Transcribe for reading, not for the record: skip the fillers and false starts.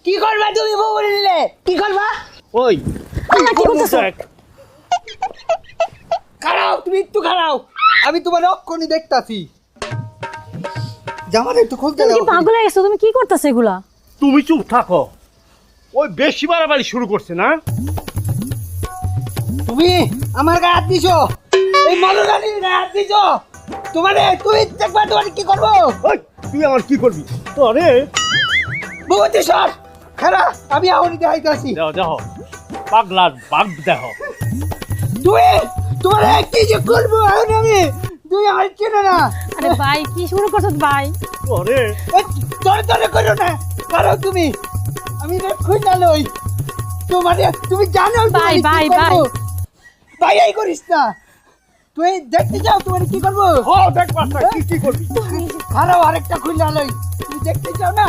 কি করবা তুমি বউ নিলে কি করবা ওই আল্লাহ, কি করতেছো? খারাও তুমি একটু খারাও আমি তোমার অক্ষণই দেখতাছি জামাটা একটু খুলতে তুমি দাও কি পাগল হয়ে গেছো? তুমি কি করতেছো এগুলা? তুমি চুপ থাকো। ওই বেশি বাড়াবাড়ি শুরু করছে না? তুমি আমার গায়ে হাত দিছো এই মরুরানির গায়ে হাত দিছো তুমি দেখবা তোমার কি করবো ওই তুই আমার কি করবি? তোরে ভগবতী সর খারা আমি আহনি দেখাইতেছি দেখো দেখো পাগলার বাঘ দেখো। তুমি তোমার কি যে করবো এখন আমি তুমি আমার চেনো না আরে ভাই কি শুরু করছো ভাই? তোরে তোরে তোরে করো না কারো তুমি আমি খুঁজা লই তুমি জানো ভাই, ভাই, ভাই এই করিস না তুই দেখতে যাও তোমার কি করবো ও দেখ বাচ্চা কি করবি? খারাপ আরেকটা খুঁজা লই তুমি দেখতে চাও না